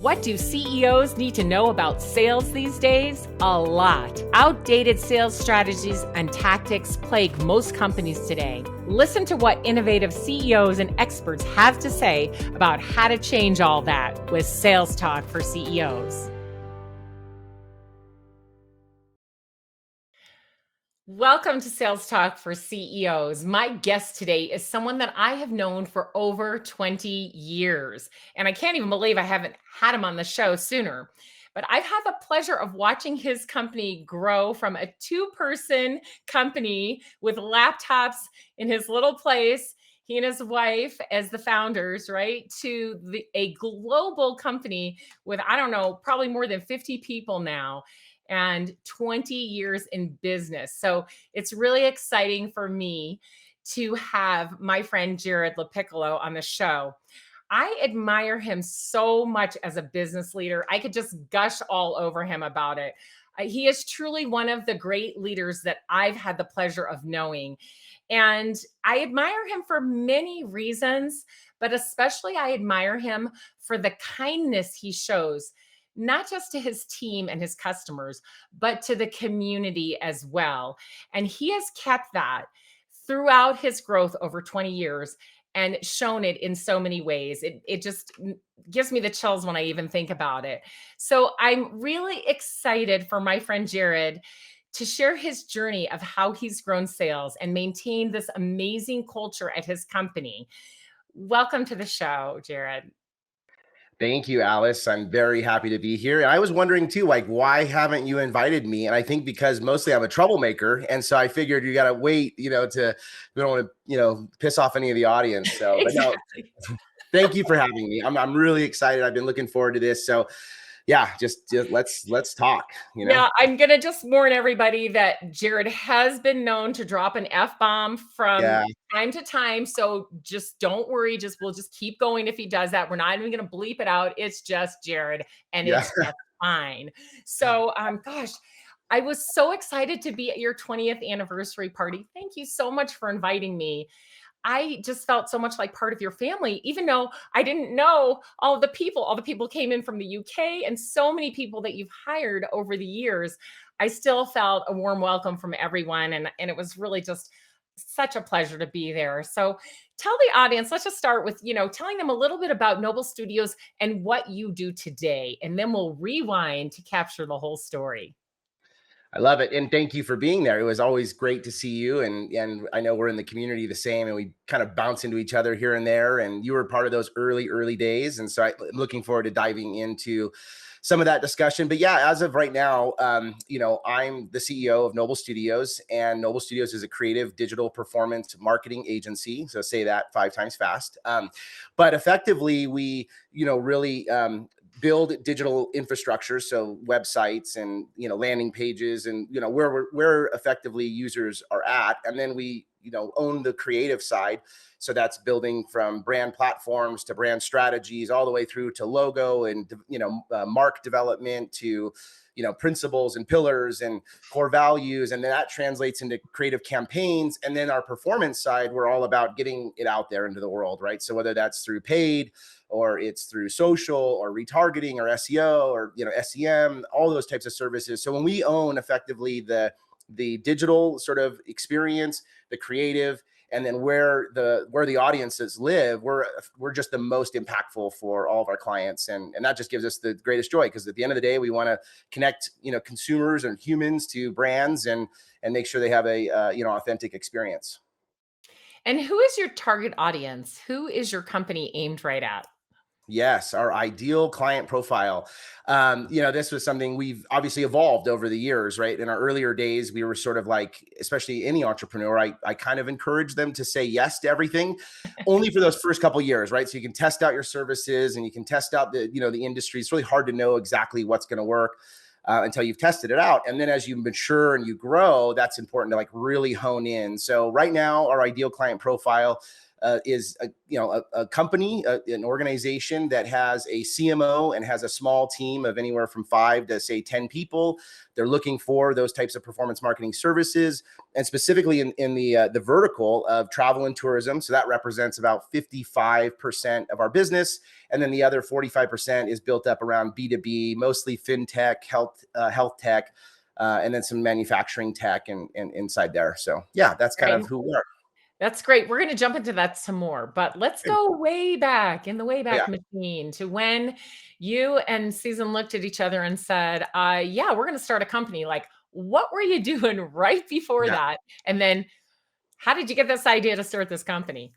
What do CEOs need to know about sales these days? A lot. Outdated sales strategies and tactics plague most companies today. Listen to what innovative CEOs and experts have to say about how to change all that with Sales Talk for CEOs. Welcome to Sales Talk for CEOs. My guest today is someone that I have known for over 20 years. And I can't even believe I haven't had him on the show sooner. But I've had the pleasure of watching his company grow from a two-person company with laptops in his little place, he and his wife as the founders, right, to a global company with, I don't know, probably more than 50 people now and 20 years in business. So it's really exciting for me to have my friend Jarrod Lopiccolo on the show. I admire him so much as a business leader. I could just gush all over him about it. He is truly one of the great leaders that I've had the pleasure of knowing. And I admire him for many reasons, but especially I admire him for the kindness he shows, not just to his team and his customers, but to the community as well. And he has kept that throughout his growth over 20 years and shown it in so many ways. It just gives me the chills when I even think about it. So I'm really excited for my friend Jarrod to share his journey of how he's grown sales and maintained this amazing culture at his company. Welcome to the show, Jarrod. Thank you, Alice. I'm very happy to be here. And I was wondering too, like, why haven't you invited me? And I think because mostly I'm a troublemaker. And so I figured you got to wait, we don't want to, piss off any of the audience. So, Exactly. But no, thank you for having me. I'm really excited. I've been looking forward to this. So yeah, just let's talk, Yeah, I'm going to just warn everybody that Jarrod has been known to drop an F-bomb from Yeah. time to time. So just don't worry. We'll just keep going if he does that. We're not even going to bleep it out. It's just Jarrod and Yeah. it's just fine. So, gosh, I was so excited to be at your 20th anniversary party. Thank you so much for inviting me. I just felt so much like part of your family, even though I didn't know all the people. All the people came in from the UK and so many people that you've hired over the years. I still felt a warm welcome from everyone. And it was really just such a pleasure to be there. So tell the audience, let's just start with, telling them a little bit about Nobel Studios and what you do today. And then we'll rewind to capture the whole story. I love it. And thank you for being there. It was always great to see you. And I know we're in the community the same, and we kind of bounce into each other here and there. And you were part of those early days. And so I'm looking forward to diving into some of that discussion. But yeah, as of right now, I'm the CEO of Nobel Studios, and Nobel Studios is a creative digital performance marketing agency. So say that 5 times fast. But effectively, we, really build digital infrastructure, so websites and landing pages, and where effectively users are at, and then we own the creative side. So that's building from brand platforms to brand strategies, all the way through to logo and mark development to principles and pillars and core values, and then that translates into creative campaigns. And then our performance side, we're all about getting it out there into the world, right? So whether that's through paid, or it's through social, or retargeting, or SEO, or SEM, all those types of services. So when we own effectively the digital sort of experience, the creative, and then where the audiences live, we're just the most impactful for all of our clients, and that just gives us the greatest joy, because at the end of the day, we want to connect consumers and humans to brands, and make sure they have a authentic experience. And who is your target audience? Who is your company aimed right at? Yes, our ideal client profile. This was something we've obviously evolved over the years, right? In our earlier days, we were sort of like, especially any entrepreneur, I kind of encourage them to say yes to everything, only for those first couple of years, right? So you can test out your services, and you can test out the industry. It's really hard to know exactly what's going to work until you've tested it out. And then as you mature and you grow, that's important to like really hone in. So right now, our ideal client profile is a company, an organization that has a CMO and has a small team of anywhere from 5 to say 10 people. They're looking for those types of performance marketing services, and specifically in the vertical of travel and tourism. So that represents about 55% of our business, and then the other 45% is built up around B2B, mostly fintech, health tech, and then some manufacturing tech and inside there. So yeah, that's kind Right. of who we are. That's great. We're going to jump into that some more, but let's Good. go way back in the Wayback Yeah. Machine to when you and Susan looked at each other and said, yeah, we're going to start a company. Like, what were you doing right before Yeah. that? And then how did you get this idea to start this company?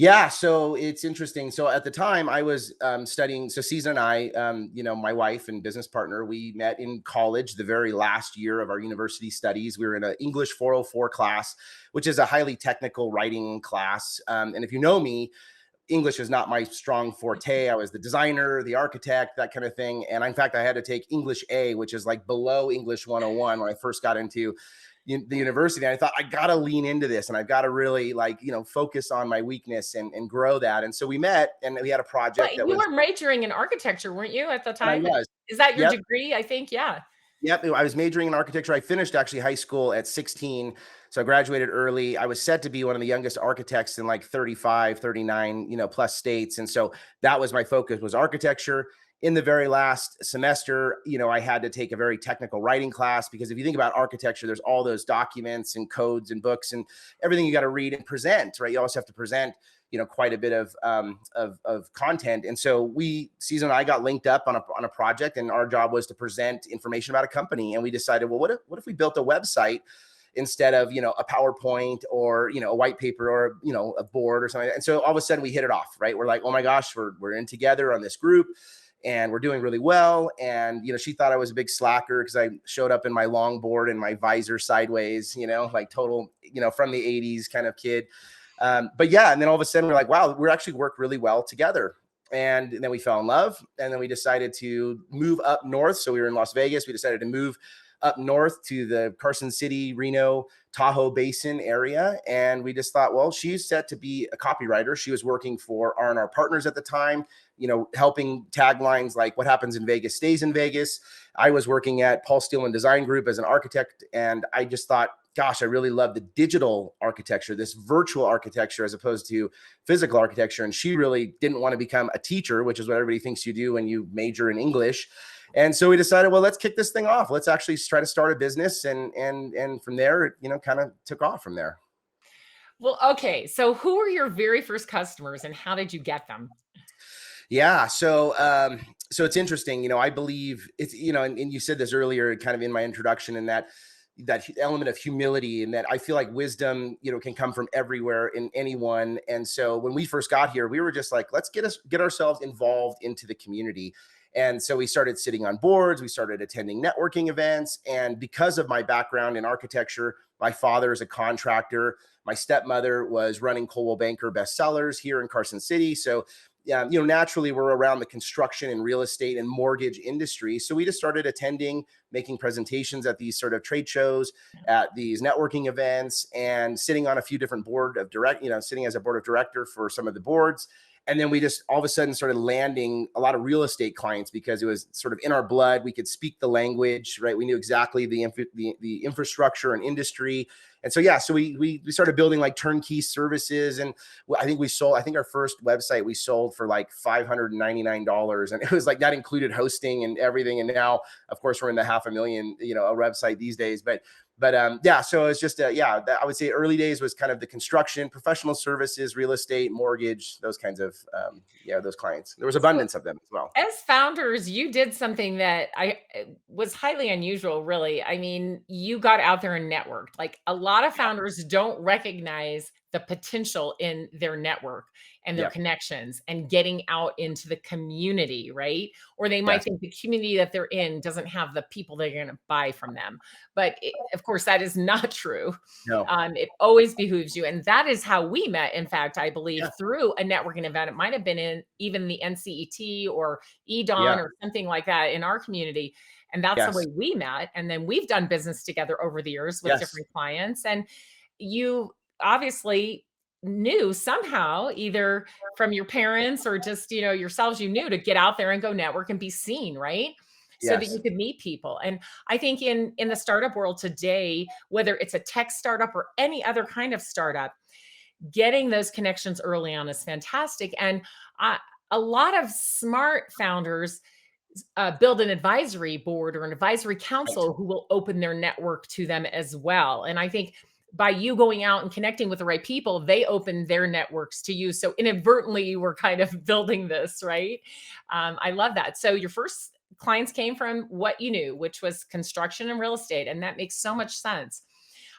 Yeah, so it's interesting. So at the time, I was studying. So Susan and I, my wife and business partner, we met in college the very last year of our university studies. We were in an English 404 class, which is a highly technical writing class. And if you know me, English is not my strong forte. I was the designer, the architect, that kind of thing. And in fact, I had to take English A, which is like below English 101 when I first got into the university. And I thought I got to lean into this and I've got to really focus on my weakness and grow that. And so we met and we had a project But that you was, were majoring in architecture, weren't you, at the and I time? was, Is that your yep. degree? I think, yeah. Yep, I was majoring in architecture. I finished actually high school at 16. So I graduated early. I was set to be one of the youngest architects in like 35, 39, plus states. And so that was my focus, was architecture. In the very last semester, I had to take a very technical writing class, because if you think about architecture, there's all those documents and codes and books and everything you got to read and present, right? You also have to present quite a bit of content. And so Susan and I got linked up on a project, and our job was to present information about a company. And we decided, well, what if we built a website instead of a PowerPoint or a white paper or a board or something. And so all of a sudden we hit it off, right? We're like, oh my gosh, we're in together on this group and we're doing really well. And she thought I was a big slacker because I showed up in my longboard and my visor sideways, like total from the 80s kind of kid. But yeah, and then all of a sudden we're like, wow, we actually work really well together. And then we fell in love, and then we decided to move up north. So we were in Las Vegas. We decided to move up north to the Carson City, Reno, Tahoe Basin area. And we just thought, well, she's set to be a copywriter. She was working for R&R Partners at the time, helping taglines like "What happens in Vegas stays in Vegas." I was working at Paul Stillman Design Group as an architect. And I just thought, gosh, I really love the digital architecture, this virtual architecture, as opposed to physical architecture. And she really didn't want to become a teacher, which is what everybody thinks you do when you major in English. And so we decided, well, let's kick this thing off. Let's actually try to start a business. And from there, it, kind of took off from there. Well, okay. So who were your very first customers and how did you get them? Yeah. So it's interesting, I believe it's, and you said this earlier, kind of in my introduction, in that element of humility, and that I feel like wisdom, can come from everywhere in anyone. And so when we first got here, we were just like, let's get ourselves involved into the community. And so we started sitting on boards, we started attending networking events. And because of my background in architecture, my father is a contractor. My stepmother was running Coldwell Banker bestsellers here in Carson City. So yeah, naturally we're around the construction and real estate and mortgage industry. So we just started attending, making presentations at these sort of trade shows, at these networking events, and sitting on a few different sitting as a board of director for some of the boards. And then we just all of a sudden started landing a lot of real estate clients because it was sort of in our blood. We could speak the language, right? We knew exactly the infrastructure and industry. And so, yeah, so we started building like turnkey services. And I think our first website we sold for like $599. And it was like, that included hosting and everything. And now, of course, we're in the $500,000, a website these days. But yeah, so it's just, I would say early days was kind of the construction, professional services, real estate, mortgage, those kinds of, those clients. There was abundance of them as well. As founders, you did something that was highly unusual, really. I mean, you got out there and networked. Like a lot of Yeah. founders don't recognize the potential in their network and their Yeah. connections and getting out into the community, right? Or they might Yes. think the community that they're in doesn't have the people they're going to buy from them. But of course, that is not true. No. It always behooves you. And that is how we met. In fact, I believe Yeah. through a networking event. It might have been in even the NCET or Yeah. EDON or something like that in our community. And that's the way Yes. we met. And then we've done business together over the years with Yes. different clients. And you obviously knew somehow, either from your parents or just, yourselves, you knew to get out there and go network and be seen, right? So that Yes. you could meet people. And I think in the startup world today, whether it's a tech startup or any other kind of startup, getting those connections early on is fantastic. And I, a lot of smart founders build an advisory board or an advisory Right. council who will open their network to them as well. And I think by you going out and connecting with the right people, they open their networks to you. So inadvertently, you were kind of building this, right? I love that. So your first clients came from what you knew, which was construction and real estate. And that makes so much sense.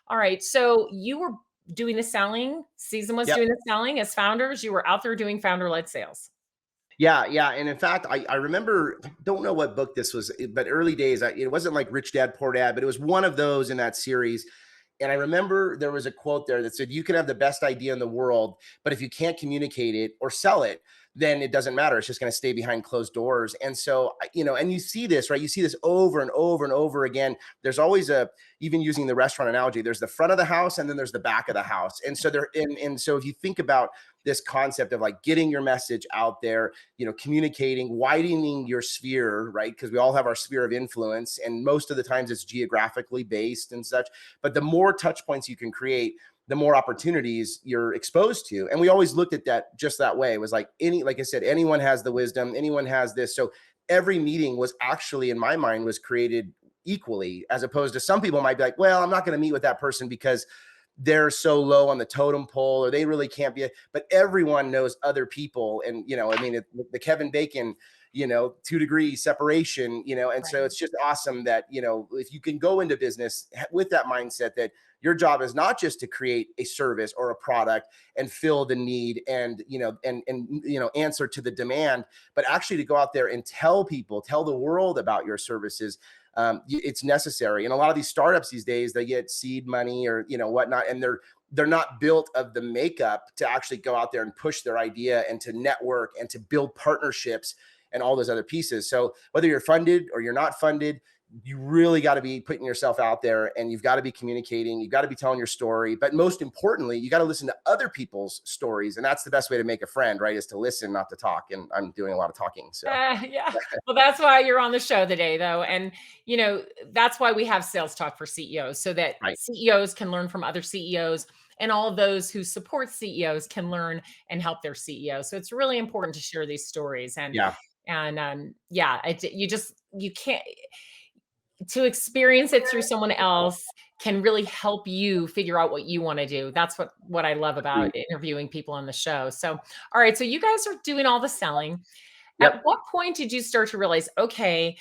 All right. So you were doing the selling, Season was Yep. doing the selling as founders. You were out there doing founder led sales. Yeah, yeah, and in fact, I remember, I don't know what book this was, but early days, it wasn't like Rich Dad Poor Dad, but it was one of those in that series. And I remember there was a quote there that said, "You can have the best idea in the world, but if you can't communicate it or sell it, then it doesn't matter. It's just going to stay behind closed doors." And so, and you see this, right? You see this over and over and over again. There's always even using the restaurant analogy, there's the front of the house and then there's the back of the house. And so and so if you think about this concept of like getting your message out there, communicating, widening your sphere, right? Because we all have our sphere of influence, and most of the times it's geographically based and such. But the more touch points you can create, the more opportunities you're exposed to. And we always looked at that just that way. It was like like I said, anyone has the wisdom, anyone has this. So every meeting was actually, in my mind, was created equally, as opposed to some people might be like, well, I'm not going to meet with that person because they're so low on the totem pole, or they really can't be, but everyone knows other people. And, I mean, the Kevin Bacon, 2 degree separation, and so Right. it's just awesome that, if you can go into business with that mindset that your job is not just to create a service or a product and fill the need and, answer to the demand, but actually to go out there and tell the world about your services. It's necessary. And a lot of these startups these days, they get seed money or whatnot, and they're not built of the makeup to actually go out there and push their idea and to network and to build partnerships and all those other pieces. So whether you're funded or you're not funded, you really got to be putting yourself out there, and you've got to be communicating. You've got to be telling your story. But most importantly, you got to listen to other people's stories. And that's the best way to make a friend, right? Is to listen, not to talk. And I'm doing a lot of talking. So, Yeah. Well, that's why you're on the show today, though. And, that's why we have Sales Talk for CEOs, so that right. CEOs can learn from other CEOs, and all of those who support CEOs can learn and help their CEOs. So it's really important to share these stories. Yeah. Yeah, you can't, to experience it through someone else can really help you figure out what you want to do. That's what I love about Agreed. interviewing people on the show. So, all right, so you guys are doing all the selling. At Yep. what point did you start to realize, okay,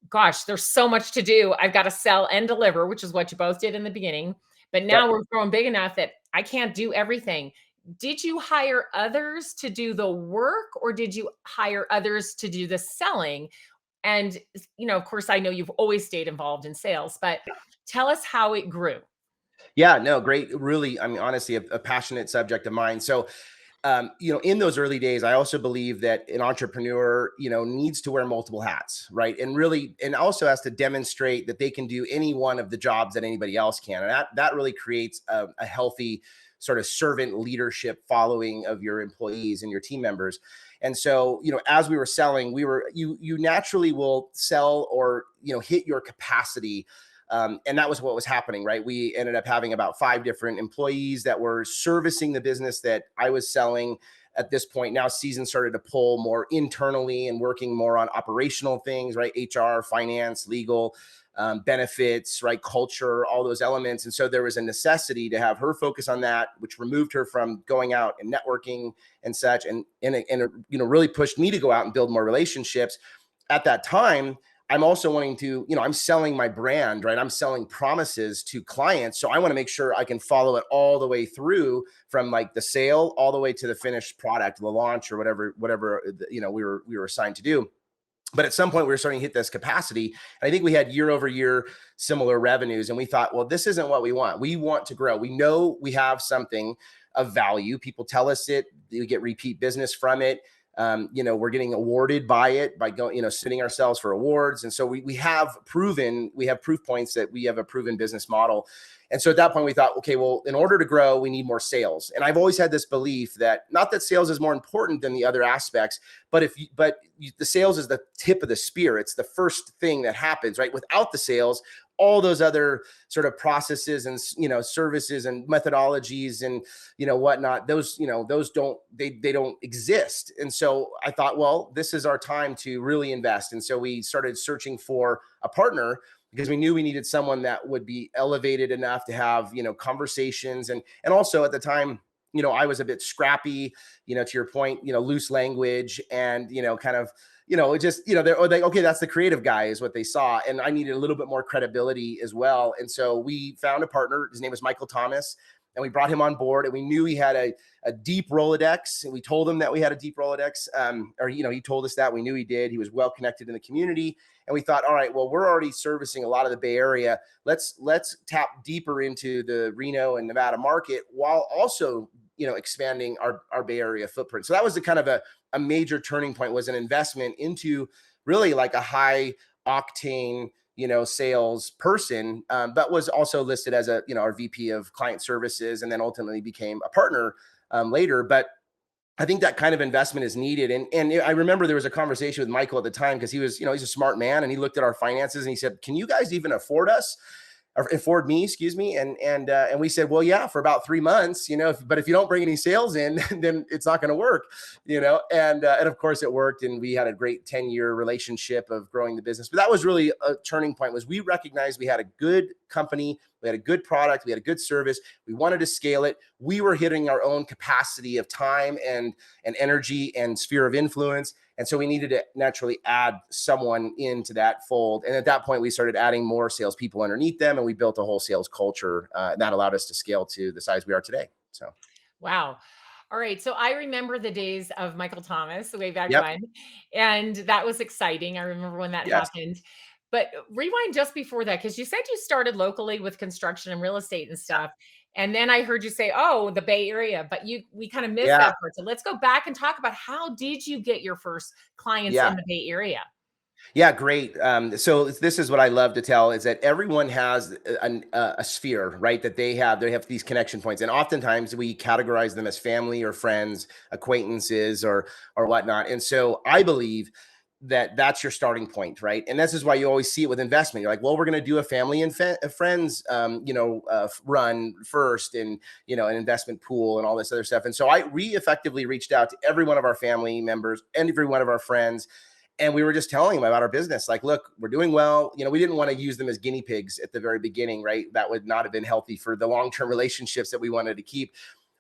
gosh, there's so much to do. I've got to sell and deliver, which is what you both did in the beginning. But now Yep. we're growing big enough that I can't do everything. Did you hire others to do the work, or did you hire others to do the selling? And, of course, I know you've always stayed involved in sales, but tell us how it grew. Yeah. No, great. Really, I mean, honestly, a passionate subject of mine. So, in those early days, I also believe that an entrepreneur, needs to wear multiple hats, right? And really, and also has to demonstrate that they can do any one of the jobs that anybody else can. And that really creates a healthy sort of servant leadership following of your employees and your team members. And so, as we were selling, you naturally will sell or, hit your capacity. And that was what was happening, right? We ended up having about 5 different employees that were servicing the business that I was selling at this point. Now, Season started to pull more internally and working more on operational things, right? HR, finance, legal, benefits, right? Culture, all those elements. And so there was a necessity to have her focus on that, which removed her from going out and networking and such, and it really pushed me to go out and build more relationships. At that time, I'm also wanting to, I'm selling my brand, right? I'm selling promises to clients. So I want to make sure I can follow it all the way through, from like the sale all the way to the finished product, the launch, or whatever, we were assigned to do. But at some point we were starting to hit this capacity. And I think we had year over year similar revenues. And we thought, well, this isn't what we want. We want to grow. We know we have something of value. People tell us it, you get repeat business from it. We're getting awarded by it, by going, submitting ourselves for awards. And so we have proof points that we have a proven business model. And so at that point we thought, okay, well, in order to grow, we need more sales. And I've always had this belief that not that sales is more important than the other aspects, but the sales is the tip of the spear. It's the first thing that happens, right? Without the sales, all those other sort of processes and, services and methodologies and, whatnot, those don't exist. And so I thought, well, this is our time to really invest. And so we started searching for a partner, because we knew we needed someone that would be elevated enough to have, conversations. And also at the time, I was a bit scrappy, to your point, loose language and, kind of, it just, okay, that's the creative guy is what they saw. And I needed a little bit more credibility as well. And so we found a partner. His name was Michael Thomas. And we brought him on board, and we knew he had a deep Rolodex. And we told him that we had a deep Rolodex, he told us that. We knew he did. He was well connected in the community. And we thought, all right, well, we're already servicing a lot of the Bay Area. Let's tap deeper into the Reno and Nevada market while also, expanding our Bay Area footprint. So that was the kind of a major turning point, was an investment into really like a high octane, sales person, but was also listed as our VP of client services, and then ultimately became a partner later. But I think that kind of investment is needed. And I remember there was a conversation with Michael at the time, because he was, he's a smart man, and he looked at our finances and he said, "Can you guys even afford us? Or afford me, excuse me." And we said, well, yeah, for about 3 months, but if you don't bring any sales in, then it's not going to work, and of course it worked. And we had a great 10-year relationship of growing the business. But that was really a turning point, was we recognized we had a good company, we had a good product, we had a good service. We wanted to scale it. We were hitting our own capacity of time and energy and sphere of influence. And so we needed to naturally add someone into that fold. And at that point, we started adding more salespeople underneath them, and we built a whole sales culture that allowed us to scale to the size we are today. So, Wow. All right. So I remember the days of Michael Thomas way back yep, when, and that was exciting. I remember when that yes, happened. But rewind just before that, because you said you started locally with construction and real estate and stuff. And then I heard you say, oh, the Bay Area, but we kind of missed yeah, that part. So let's go back and talk about, how did you get your first clients in yeah. the Bay Area? Yeah, great. So this is what I love to tell, is that everyone has a sphere, right? That they have these connection points, and oftentimes we categorize them as family or friends, acquaintances, or whatnot. And so I believe that that's your starting point, right? And this is why you always see it with investment. You're like, well, we're going to do a family and friends, run first, and an investment pool and all this other stuff. And so we effectively reached out to every one of our family members and every one of our friends, and we were just telling them about our business. Like, look, we're doing well. We didn't want to use them as guinea pigs at the very beginning, right? That would not have been healthy for the long-term relationships that we wanted to keep.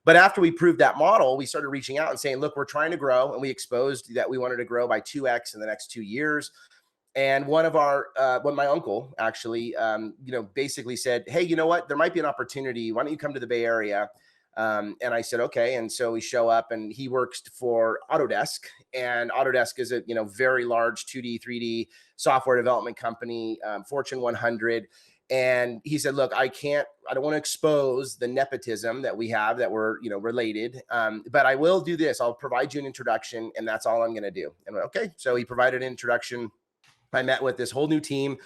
But after we proved that model, we started reaching out and saying, look, we're trying to grow. And we exposed that we wanted to grow by 2x in the next 2 years. And one of my uncle actually, basically said, hey, you know what? There might be an opportunity. Why don't you come to the Bay Area? And I said, okay. And so we show up, and he works for Autodesk, and Autodesk is a, very large 2D, 3D software development company, Fortune 100. And he said, look, I don't want to expose the nepotism that we have, that we're, related. But I will do this. I'll provide you an introduction, and that's all I'm going to do. And okay. So he provided an introduction. I met with this whole new team.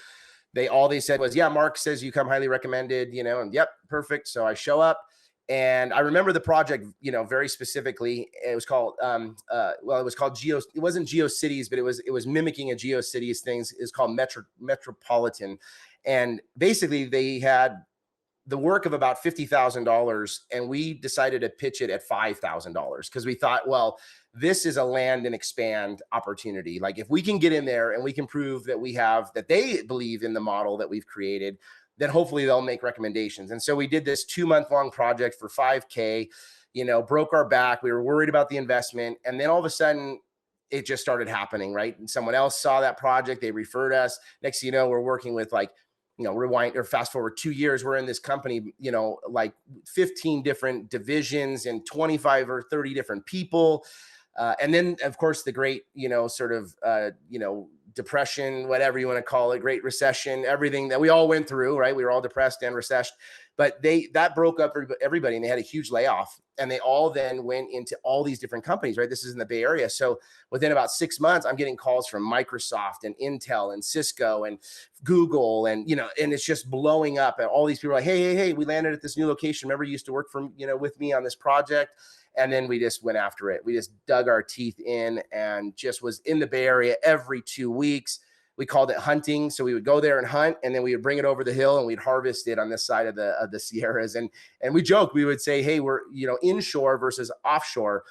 They said was, yeah, Mark says you come highly recommended, and yep, perfect. So I show up. And I remember the project, very specifically. It was called, it was called It wasn't GeoCities, but it was mimicking a GeoCities things. It's called Metropolitan. And basically they had the work of about $50,000, and we decided to pitch it at $5,000, because we thought, well, this is a land and expand opportunity. Like, if we can get in there and we can prove that they believe in the model that we've created, then hopefully they'll make recommendations. And so we did this 2-month-long project for $5K, broke our back. We were worried about the investment. And then all of a sudden it just started happening, right? And someone else saw that project. They referred us. Next thing you know, we're working with, like, rewind or fast forward 2 years, we're in this company, like 15 different divisions and 25 or 30 different people. And then, of course, the great, sort of, depression, whatever you want to call it, great recession, everything that we all went through, right? We were all depressed and recessed, but that broke up everybody, and they had a huge layoff, and they all then went into all these different companies, right? This is in the Bay Area. So within about 6 months, I'm getting calls from Microsoft and Intel and Cisco and Google, and, and it's just blowing up. And all these people are like, hey, we landed at this new location. Remember, you used to work with me on this project. And then we just went after it. We just dug our teeth in and just was in the Bay Area every 2 weeks. We called it hunting. So we would go there and hunt, and then we would bring it over the hill and we'd harvest it on this side of the Sierras. And we joke, we would say, hey, we're, inshore versus offshore,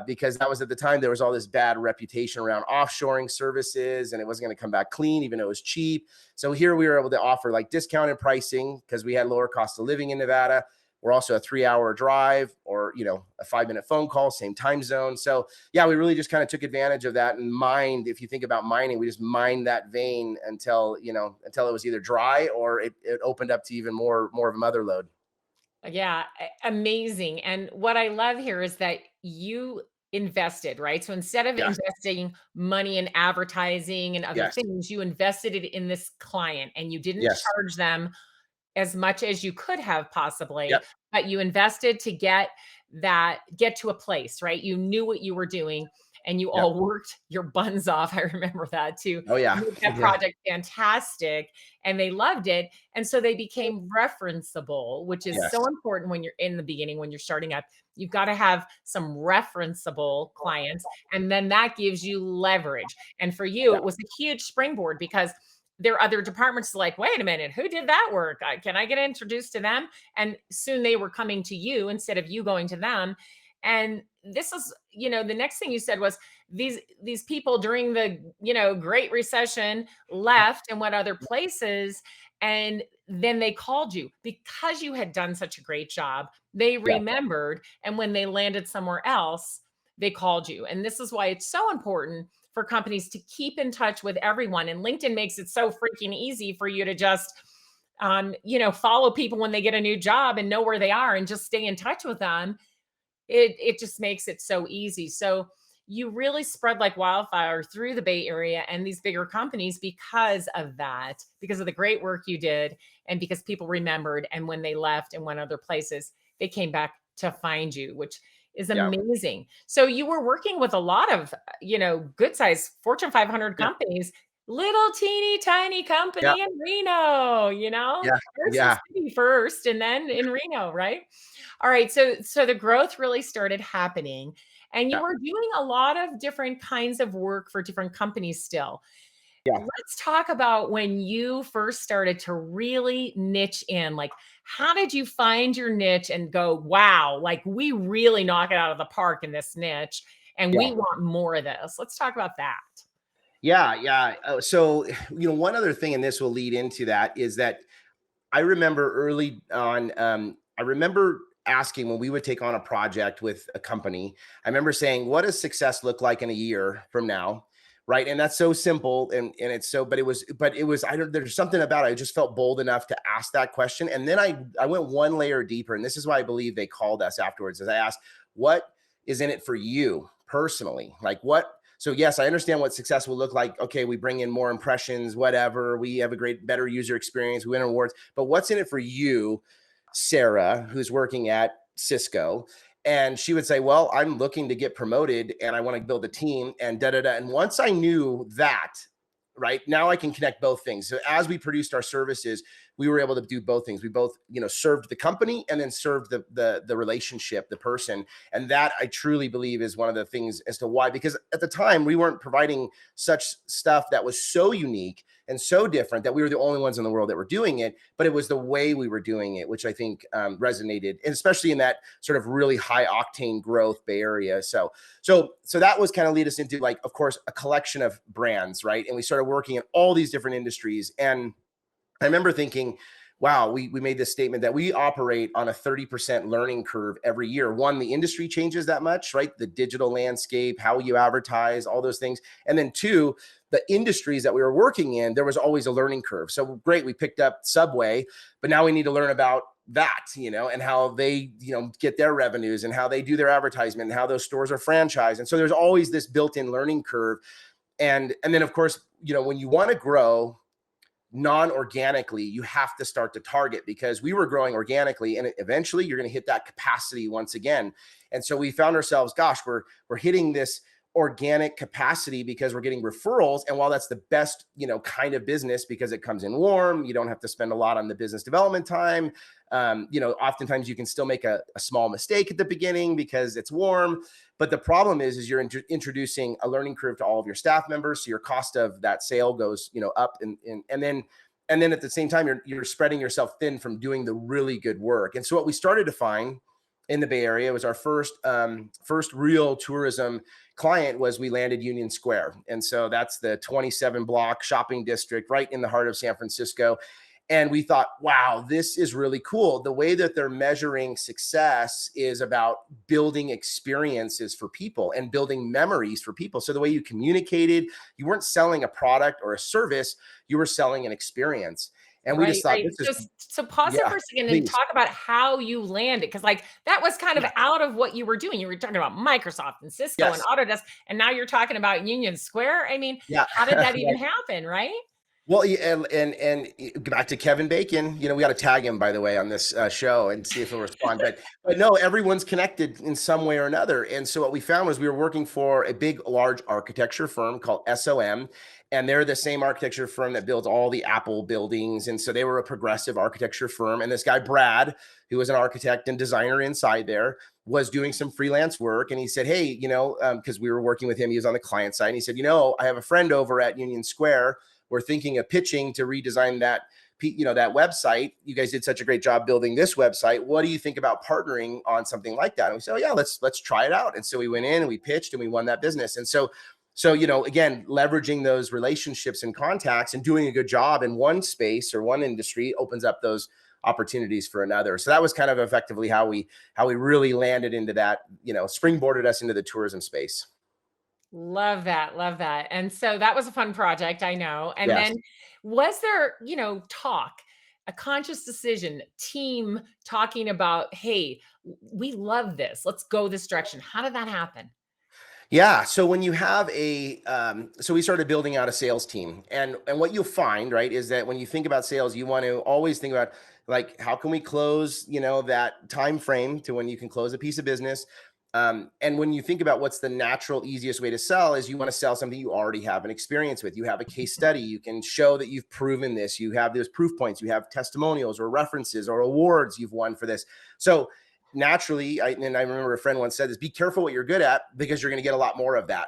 because that was at the time, there was all this bad reputation around offshoring services, and it wasn't going to come back clean, even though it was cheap. So here we were able to offer like discounted pricing because we had lower cost of living in Nevada. We're also a 3-hour drive, or, a 5-minute phone call, same time zone. So yeah, we really just kind of took advantage of that and mined. If you think about mining, we just mined that vein until it was either dry or it opened up to even more of a mother lode. Yeah, amazing. And what I love here is that you invested, right? So instead of Yeah. investing money in advertising and other Yes. things, you invested it in this client, and you didn't Yes. charge them as much as you could have possibly, Yep. but you invested to get to a place, right? You knew what you were doing, and you Yep. all worked your buns off. I remember that, to Oh yeah. make that Yeah. project fantastic, and they loved it. And so they became referenceable, which is Yes. so important when you're in the beginning, when you're starting up. You've got to have some referenceable clients, and then that gives you leverage. And for you, Yeah. it was a huge springboard, because there are other departments like, wait a minute, who did that work? Can I get introduced to them? And soon they were coming to you instead of you going to them. And this is, the next thing you said was, these people during the, Great Recession left and went other places. And then they called you because you had done such a great job. They Yeah. remembered. And when they landed somewhere else, they called you. And this is why it's so important for companies to keep in touch with everyone. And LinkedIn makes it so freaking easy for you to just, follow people when they get a new job and know where they are and just stay in touch with them. It just makes it so easy. So you really spread like wildfire through the Bay Area and these bigger companies because of that, because of the great work you did, and because people remembered. And when they left and went other places, they came back to find you, which is Yeah. amazing. So you were working with a lot of, good size Fortune 500 Yeah. companies, little teeny tiny Yeah. company in Reno, Yeah. Carson Yeah. City first and then in Reno, right? All right. So the growth really started happening, and you Yeah. were doing a lot of different kinds of work for different companies still. Yeah. Let's talk about when you first started to really niche in. Like, how did you find your niche and go, wow, like we really knock it out of the park in this niche, and we Yeah. want more of this? Let's talk about that. Yeah. Yeah. So, one other thing, and this will lead into that, is that I remember early on, I remember asking when we would take on a project with a company, I remember saying, what does success look like in a year from now? Right. And that's so simple. And it's so, but it was, I don't, there's something about it. I just felt bold enough to ask that question. And then I went one layer deeper. And this is why I believe they called us afterwards, as I asked, what is in it for you personally? Like what, so yes, I understand what success will look like. Okay, we bring in more impressions, whatever. We have a better user experience. We win awards. But what's in it for you, Sarah, who's working at Cisco? And she would say, "Well, I'm looking to get promoted, and I want to build a team, and da da da." And once I knew that, right now, I can connect both things. So as we produced our services, we were able to do both things. We both, served the company and then served the relationship, the person. And that I truly believe is one of the things as to why, because at the time we weren't providing such stuff that was so unique and so different that we were the only ones in the world that were doing it, but it was the way we were doing it, which I think resonated, and especially in that sort of really high octane growth Bay Area. So that was kind of lead us into, like, of course, a collection of brands, right? And we started working in all these different industries. And I remember thinking, wow, we made this statement that we operate on a 30% learning curve every year. One, the industry changes that much, right? The digital landscape, how you advertise, all those things. And then two, the industries that we were working in, there was always a learning curve. So great, we picked up Subway, but now we need to learn about that, and how they, get their revenues and how they do their advertisement and how those stores are franchised. And so there's always this built-in learning curve. And then of course, when you want to grow non-organically, you have to start to target, because we were growing organically and eventually you're going to hit that capacity once again. And so we found ourselves, gosh, we're hitting this organic capacity because we're getting referrals. And while that's the best, kind of business, because it comes in warm, you don't have to spend a lot on the business development time. Oftentimes you can still make a small mistake at the beginning because it's warm. But the problem is you're introducing a learning curve to all of your staff members. So your cost of that sale goes, up, and then at the same time, you're spreading yourself thin from doing the really good work. And so what we started to find in the Bay Area was our first real tourism client was we landed Union Square. And so that's the 27 block shopping district right in the heart of San Francisco. And we thought, wow, this is really cool. The way that they're measuring success is about building experiences for people and building memories for people. So the way you communicated, you weren't selling a product or a service, you were selling an experience. And we just thought, Right. this is, So pause it yeah, for a second and please. talk about how you landed, because like that was kind of Yeah. out of what you were doing. You were talking about Microsoft and Cisco and Yes. Autodesk, and now you're talking about Union Square. I mean, Yeah. how did that even happen, right? Well, and back to Kevin Bacon, we got to tag him, by the way, on this show and see if he'll respond. But no, everyone's connected in some way or another. And so what we found was we were working for a big, large architecture firm called SOM, and they're the same architecture firm that builds all the Apple buildings. And so they were a progressive architecture firm. And this guy, Brad, who was an architect and designer inside there, was doing some freelance work. And he said, hey, because we were working with him, he was on the client side. And he said, I have a friend over at Union Square. We're thinking of pitching to redesign that website. You guys did such a great job building this website. What do you think about partnering on something like that? And we said, oh yeah, let's try it out. And so we went in and we pitched and we won that business. And so again, leveraging those relationships and contacts and doing a good job in one space or one industry opens up those opportunities for another. So that was kind of effectively how we really landed into that, springboarded us into the tourism space. Love that. Love that. And so that was a fun project, I know. And Yes. then was there, talk, a conscious decision, team talking about, hey, we love this. Let's go this direction. How did that happen? Yeah. So when you have so we started building out a sales team, and what you'll find, right, is that when you think about sales, you want to always think about, like, how can we close, that time frame to when you can close a piece of business. And when you think about what's the natural, easiest way to sell, is you want to sell something you already have an experience with. You have a case study. You can show that you've proven this. You have those proof points. You have testimonials or references or awards you've won for this. So naturally, I remember a friend once said this: be careful what you're good at, because you're going to get a lot more of that,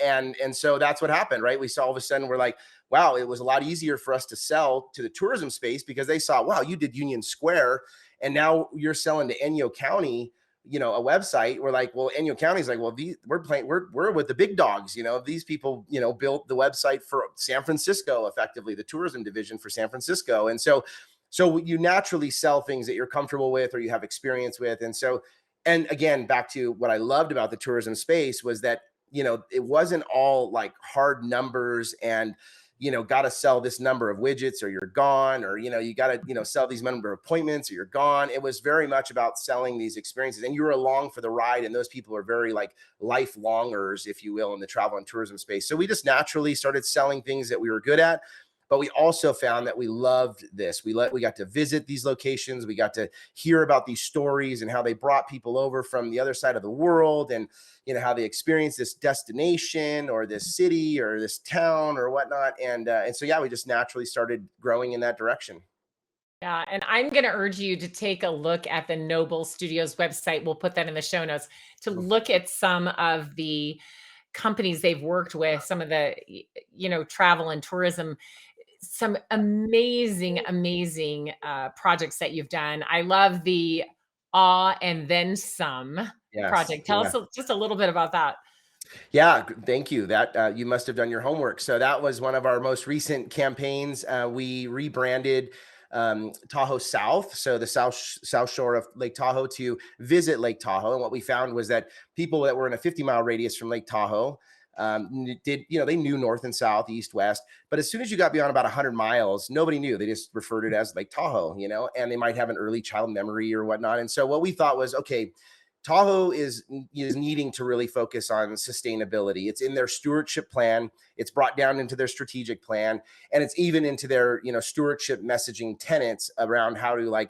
and so that's what happened, right? We saw all of a sudden, we're like, wow, it was a lot easier for us to sell to the tourism space, because they saw, wow, you did Union Square and now you're selling to Inyo County, a website. We're like, well, Inyo County's like, well, we're with the big dogs. These people, built the website for San Francisco, effectively the tourism division for San Francisco. And so you naturally sell things that you're comfortable with or you have experience with. And again, back to what I loved about the tourism space was that, it wasn't all like hard numbers and, got to sell this number of widgets or you're gone, or, you got to, sell these number of appointments or you're gone. It was very much about selling these experiences, and you were along for the ride. And those people are very like lifelongers, if you will, in the travel and tourism space. So we just naturally started selling things that we were good at. But we also found that we loved this. We got to visit these locations. We got to hear about these stories and how they brought people over from the other side of the world, and how they experienced this destination or this city or this town or whatnot. And so yeah, we just naturally started growing in that direction. Yeah, and I'm going to urge you to take a look at the Nobel Studios website. We'll put that in the show notes to look at some of the companies they've worked with, some of the travel and tourism, some amazing, amazing projects that you've done. I love the Awe and Then Some Yes. project. Tell Yeah. us just a little bit about that. Yeah, thank you. That you must have done your homework. So that was one of our most recent campaigns. We rebranded Tahoe South, so the south shore of Lake Tahoe, to Visit Lake Tahoe. And what we found was that people that were in a 50-mile radius from Lake Tahoe They knew north and south, east, west, but as soon as you got beyond about 100 miles, nobody knew. They just referred it as Lake Tahoe, and they might have an early child memory or whatnot. And so what we thought was, okay, Tahoe is needing to really focus on sustainability. It's in their stewardship plan. It's brought down into their strategic plan, and it's even into their stewardship messaging tenets around how to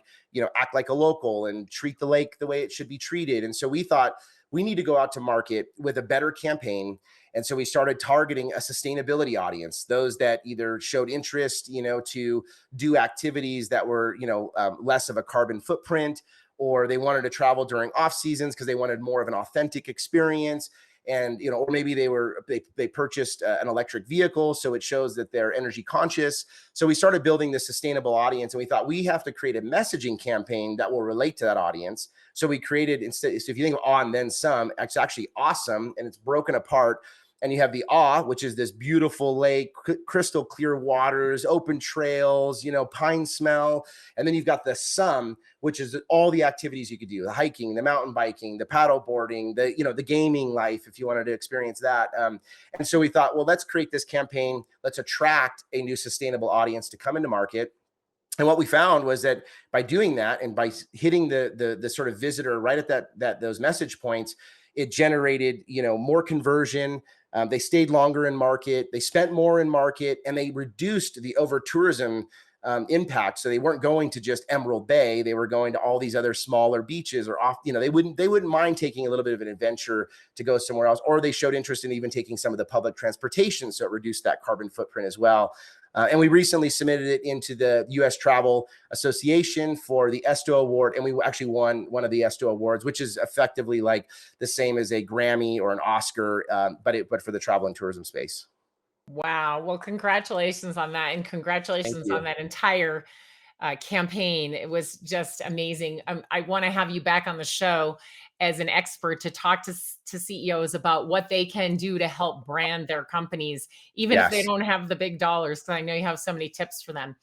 act like a local and treat the lake the way it should be treated. And so we thought we need to go out to market with a better campaign. And so we started targeting a sustainability audience, those that either showed interest, to do activities that were, less of a carbon footprint, or they wanted to travel during off seasons because they wanted more of an authentic experience. And, or maybe they purchased an electric vehicle, so it shows that they're energy conscious. So we started building this sustainable audience, and we thought we have to create a messaging campaign that will relate to that audience. So we created, instead, so if you think of awe and then some, it's actually awesome, and it's broken apart. And you have the awe, which is this beautiful lake, crystal clear waters, open trails, pine smell. And then you've got the sum, which is all the activities you could do: the hiking, the mountain biking, the paddle boarding, the gaming life, if you wanted to experience that. And so we thought, well, let's create this campaign. Let's attract a new sustainable audience to come into market. And what we found was that by doing that, and by hitting the sort of visitor right at those message points, it generated, more conversion. They stayed longer in market, they spent more in market, and they reduced the over tourism impact. So they weren't going to just Emerald Bay; they were going to all these other smaller beaches, or off. They wouldn't mind taking a little bit of an adventure to go somewhere else, or they showed interest in even taking some of the public transportation, so it reduced that carbon footprint as well. And we recently submitted it into the U.S. Travel Association for the ESTO Award, and we actually won one of the ESTO Awards, which is effectively like the same as a Grammy or an Oscar, but for the travel and tourism space. Wow. Well, congratulations on that, and Thank congratulations on you. that entire campaign. It was just amazing. I want to have you back on the show as an expert to talk to CEOs about what they can do to help brand their companies, even if they Yes. don't have the big dollars, because I know you have so many tips for them.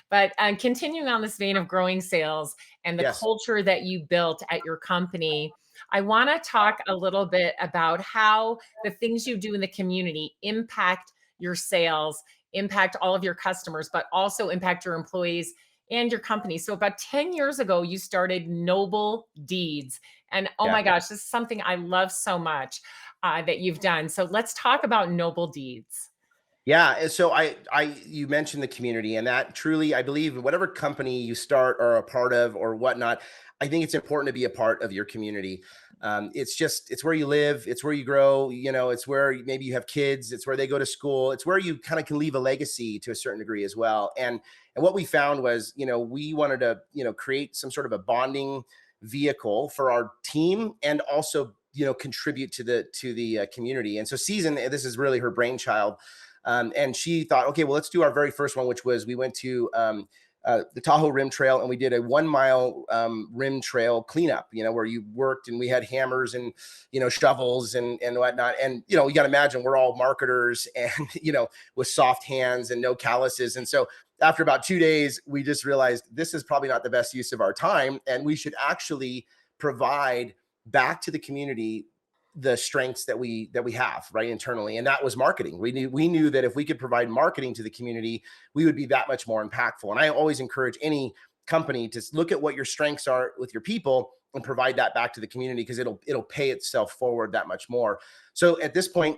But continuing on this vein of growing sales and the Yes. culture that you built at your company, I want to talk a little bit about how the things you do in the community impact your sales, impact all of your customers, but also impact your employees and your company. So about 10 years ago, you started Noble Deeds. And oh Yeah. my gosh, this is something I love so much that you've done. So let's talk about Noble Deeds. Yeah. So you mentioned the community, and that truly, I believe, whatever company you start or are a part of or whatnot, I think it's important to be a part of your community. It's where you live, it's where you grow, it's where maybe you have kids, it's where they go to school, it's where you kind of can leave a legacy to a certain degree as well. And what we found was, we wanted to, create some sort of a bonding vehicle for our team, and also, contribute to the community. And so Season, this is really her brainchild. And she thought, okay, well, let's do our very first one, which was we went to the Tahoe Rim Trail, and we did a 1 mile rim trail cleanup, where you worked, and we had hammers and, shovels and whatnot. And, you got to imagine we're all marketers and, with soft hands and no calluses. And so after about 2 days, we just realized this is probably not the best use of our time, and we should actually provide back to the community the strengths that we have right internally. And that was marketing. We knew that if we could provide marketing to the community, we would be that much more impactful. And I always encourage any company to look at what your strengths are with your people and provide that back to the community, because it'll pay itself forward that much more. So at this point,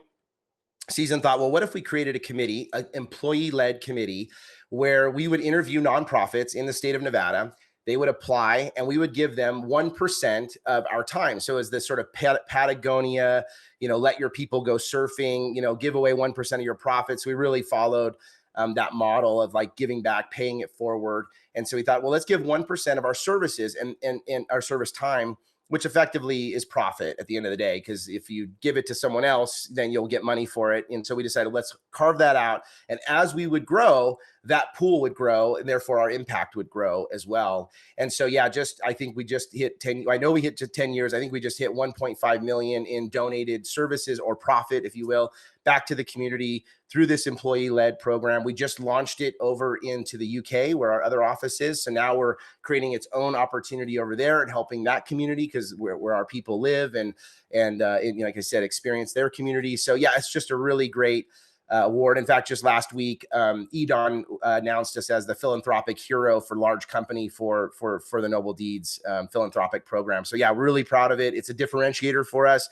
Season thought, well, what if we created a committee, an employee-led committee, where we would interview nonprofits in the state of Nevada. They would apply, and we would give them 1% of our time. So as this sort of Patagonia, let your people go surfing, give away 1% of your profits. We really followed that model of like giving back, paying it forward. And so we thought, well, let's give 1% of our services and our service time, which effectively is profit at the end of the day, because if you give it to someone else, then you'll get money for it. And so we decided, let's carve that out. And as we would grow, that pool would grow, and therefore our impact would grow as well. And so, yeah, I think we just hit 10. I know we hit to 10 years. I think we just hit 1.5 million in donated services or profit, if you will, back to the community through this employee-led program. We just launched it over into the UK where our other office is. So now we're creating its own opportunity over there and helping that community, because where our people live and like I said, experience their community. So yeah, it's just a really great award. In fact, just last week, EDON announced us as the philanthropic hero for large company for the Noble Deeds philanthropic program. So yeah, really proud of it. It's a differentiator for us,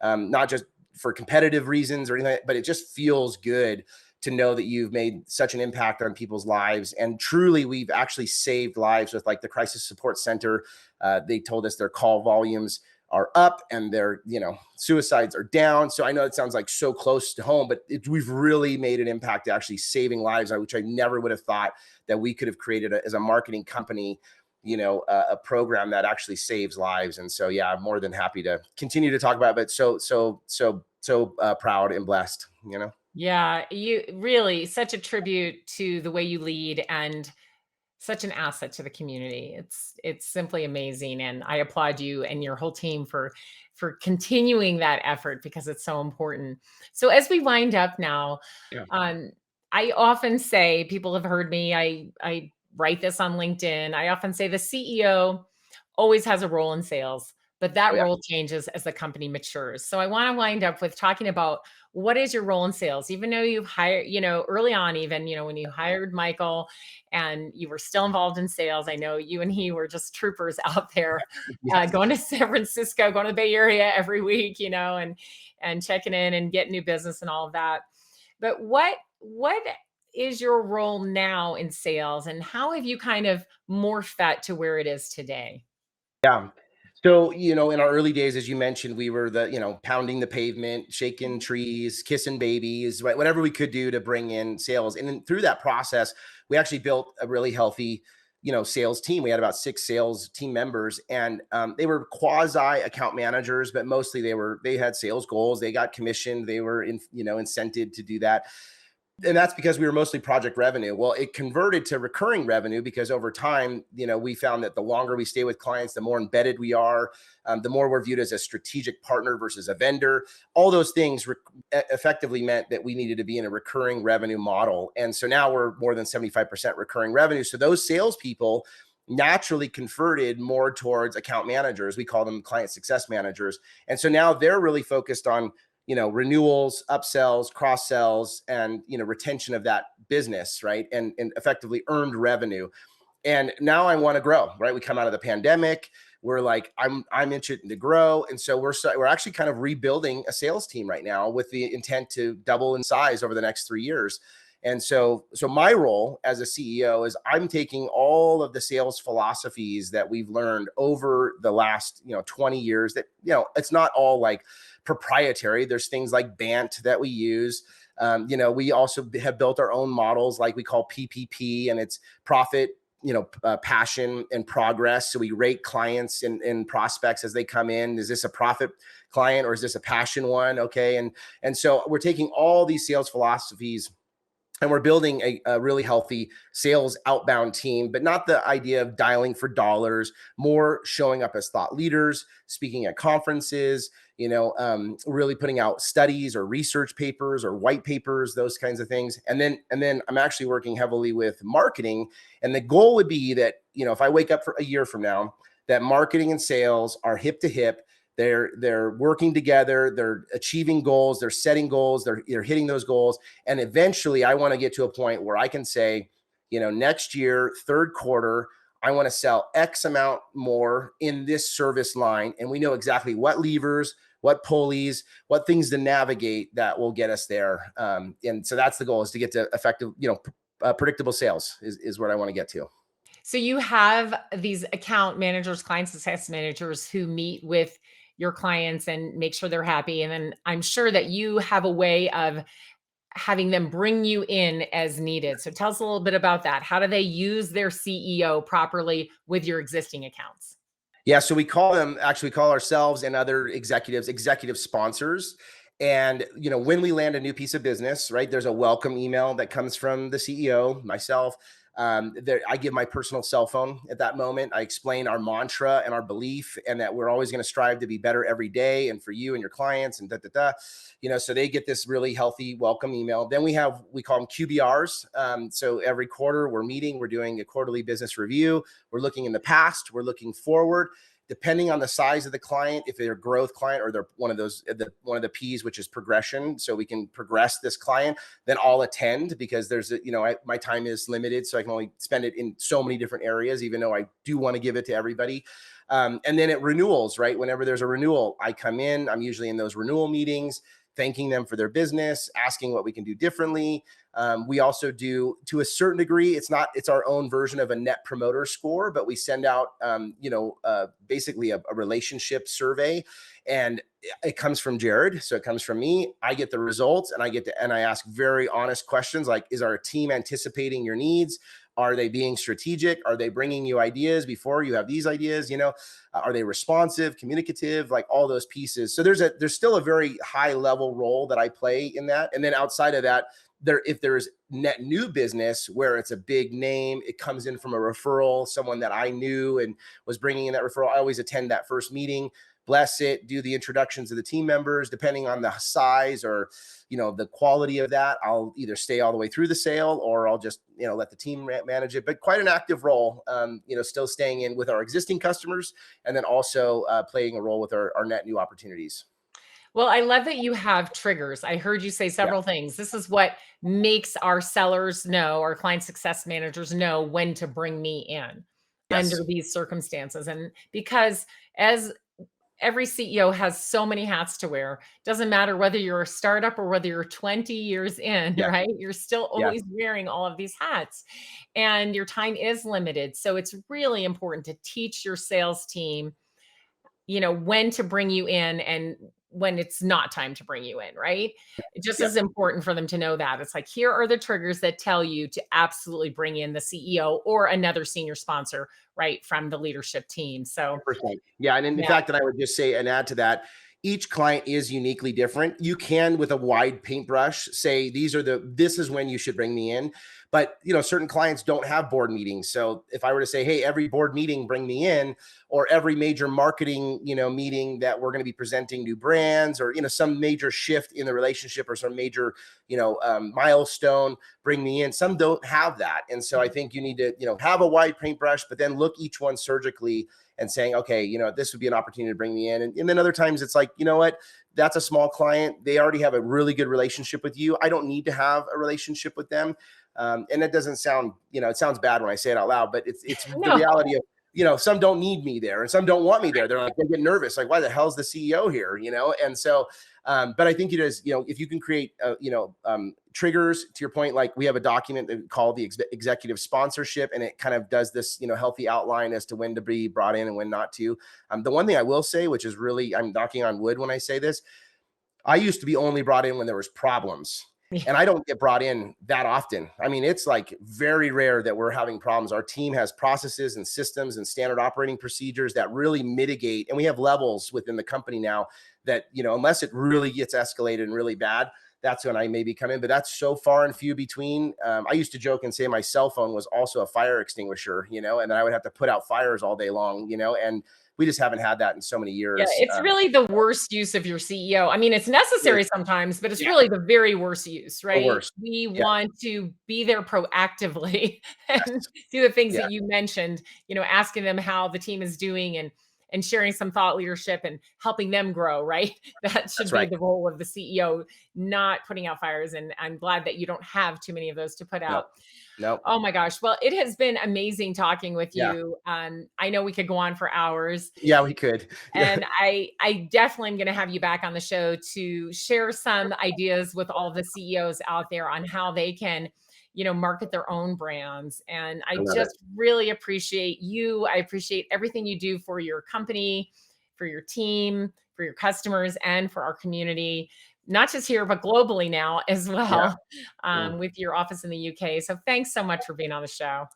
not just for competitive reasons or anything, but it just feels good to know that you've made such an impact on people's lives. And truly, we've actually saved lives with like the Crisis Support Center. They told us their call volumes are up and their, suicides are down. So I know it sounds like so close to home, but we've really made an impact actually saving lives, which I never would have thought that we could have created as a marketing company, a program that actually saves lives. And so, yeah, I'm more than happy to continue to talk about it, but so proud and blessed, Yeah, you really such a tribute to the way you lead and such an asset to the community. It's simply amazing, and I applaud you and your whole team for continuing that effort because it's so important. So as we wind up now, Yeah. I often say, people have heard me, I write this on LinkedIn. I often say the CEO always has a role in sales, but that Oh, yeah. role changes as the company matures. So I want to wind up with talking about what is your role in sales, even though you've hired, early on, even, when you hired Michael and you were still involved in sales. I know you and he were just troopers out there, Yes. going to San Francisco, going to the Bay Area every week, and checking in and getting new business and all of that. But what is your role now in sales, and how have you kind of morphed that to where it is today? Yeah. So, in our early days, as you mentioned, we were pounding the pavement, shaking trees, kissing babies, right, whatever we could do to bring in sales. And then through that process, we actually built a really healthy, sales team. We had about 6 sales team members, and they were quasi account managers, but mostly they had sales goals. They got commissioned. They were incented to do that. And that's because we were mostly project revenue. Well, it converted to recurring revenue because over time, we found that the longer we stay with clients, the more embedded we are, the more we're viewed as a strategic partner versus a vendor. All those things effectively meant that we needed to be in a recurring revenue model. And so now we're more than 75% recurring revenue. So those salespeople naturally converted more towards account managers. We call them client success managers. And so now they're really focused on renewals, upsells, cross sells, and retention of that business, right? And effectively earned revenue. And now I want to grow, right? We come out of the pandemic. We're like, I'm interested to grow, and so we're actually kind of rebuilding a sales team right now with the intent to double in size over the next 3 years. And so my role as a CEO is I'm taking all of the sales philosophies that we've learned over the last 20 years. That it's not all like proprietary. There's things like BANT that we use. We also have built our own models, like we call PPP, and it's profit, passion and progress. So we rate clients and prospects as they come in. Is this a profit client or is this a passion one? Okay. And so we're taking all these sales philosophies and we're building a really healthy sales outbound team, but not the idea of dialing for dollars, more showing up as thought leaders, speaking at conferences, really putting out studies or research papers or white papers, those kinds of things. And then I'm actually working heavily with marketing. And the goal would be that, if I wake up for a year from now, that marketing and sales are hip to hip. They're working together, they're achieving goals, they're setting goals, they're hitting those goals. And eventually I want to get to a point where I can say, next year, third quarter, I want to sell X amount more in this service line. And we know exactly what levers, what pulleys, what things to navigate that will get us there. And so that's the goal, is to get to effective, predictable sales is what I want to get to. So you have these account managers, client success managers who meet with your clients and make sure they're happy. And then I'm sure that you have a way of having them bring you in as needed. So tell us a little bit about that. How do they use their CEO properly with your existing accounts? Yeah, so we call ourselves and other executives executive sponsors. And when we land a new piece of business, right, there's a welcome email that comes from the CEO, myself. I give my personal cell phone at that moment. I explain our mantra and our belief, and that we're always going to strive to be better every day, and for you and your clients, and da da da. So they get this really healthy welcome email. Then we call them QBRs. So every quarter we're meeting, we're doing a quarterly business review. We're looking in the past, we're looking forward, depending on the size of the client, if they're a growth client or they're one of the P's, which is progression. So we can progress this client, then I'll attend, because my time is limited. So I can only spend it in so many different areas, even though I do want to give it to everybody. And then at renewals, right? Whenever there's a renewal, I come in, I'm usually in those renewal meetings, thanking them for their business, asking what we can do differently. We also do, to a certain degree, it's our own version of a net promoter score, but we send out, basically a relationship survey, and it comes from Jarrod. So it comes from me. I get the results, and I ask very honest questions like, is our team anticipating your needs? Are they being strategic? Are they bringing you ideas before you have these ideas? Are they responsive, communicative, like all those pieces? So there's still a very high level role that I play in that. And then outside of that, if there's net new business where it's a big name, it comes in from a referral, someone that I knew and was bringing in that referral, I always attend that first meeting, bless it, do the introductions of the team members. Depending on the size or the quality of that, I'll either stay all the way through the sale, or I'll just let the team manage it. But quite an active role, still staying in with our existing customers, and then also playing a role with our net new opportunities. Well, I love that you have triggers. I heard you say Yeah. several things. This is what makes our sellers know, our client success managers know when to bring me in under Yes. these circumstances. And because as every CEO has so many hats to wear, doesn't matter whether you're a startup or whether you're 20 years in, Yeah. right? You're still Yeah. always wearing all of these hats, and your time is limited. So it's really important to teach your sales team when to bring you in and when it's not time to bring you in, right? It just Yep. is important for them to know that. It's like, here are the triggers that tell you to absolutely bring in the CEO or another senior sponsor, right, from the leadership team. So, 100%. Yeah, and in yeah. fact, that I would just say and add to that, each client is uniquely different. You can, with a wide paintbrush, say this is when you should bring me in. But certain clients don't have board meetings. So if I were to say, hey, every board meeting, bring me in, or every major marketing meeting that we're going to be presenting new brands, or some major shift in the relationship, or some major milestone, bring me in. Some don't have that, and so I think you need to have a wide paintbrush, but then look each one surgically and saying, okay, this would be an opportunity to bring me in. And then other times it's like, what, that's a small client. They already have a really good relationship with you. I don't need to have a relationship with them. And that doesn't sound, it sounds bad when I say it out loud, but it's the No. reality of, some don't need me there and some don't want me there. They're like, they get nervous. Like, why the hell's the CEO here? And so, but I think it is, if you can create, triggers, to your point, like we have a document called the executive sponsorship, and it kind of does this, healthy outline as to when to be brought in and when not to. The one thing I will say, which is really, I'm knocking on wood when I say this, I used to be only brought in when there was problems. And I don't get brought in that often. I mean, it's like very rare that we're having problems. Our team has processes and systems and standard operating procedures that really mitigate. And we have levels within the company now that, unless it really gets escalated and really bad, that's when I maybe come in. But that's so far and few between. I used to joke and say my cell phone was also a fire extinguisher, and then I would have to put out fires all day long, and we just haven't had that in so many Yeah, years. it's really the worst use of your CEO. I mean, it's necessary sometimes, but it's Yeah, really the very worst use, the right? worst. We Yeah. want to be there proactively and Yes. do the things Yeah. that you mentioned, asking them how the team is doing and sharing some thought leadership and helping them grow, right? That should That's be right. the role of the CEO, not putting out fires. And I'm glad that you don't have too many of those to put No. out. No. Oh my gosh. Well, it has been amazing talking with Yeah. you. I know we could go on for hours. Yeah, we could. Yeah. And I definitely am gonna have you back on the show to share some ideas with all the CEOs out there on how they can, market their own brands. And I I love it. just really appreciate you. I appreciate everything you do for your company, for your team, for your customers, and for our community, not just here, but globally now as Yeah. well, Mm. with your office in the UK. So thanks so much for being on the show.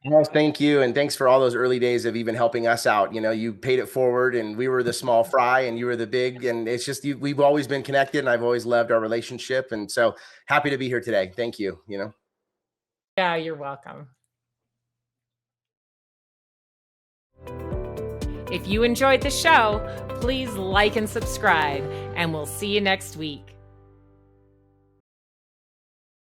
Well, thank you. And thanks for all those early days of even helping us out. You paid it forward and we were the small fry and you were the big. And it's just, we've always been connected and I've always loved our relationship. And so happy to be here today. Thank you. Yeah, you're welcome. If you enjoyed the show, please like and subscribe, and we'll see you next week.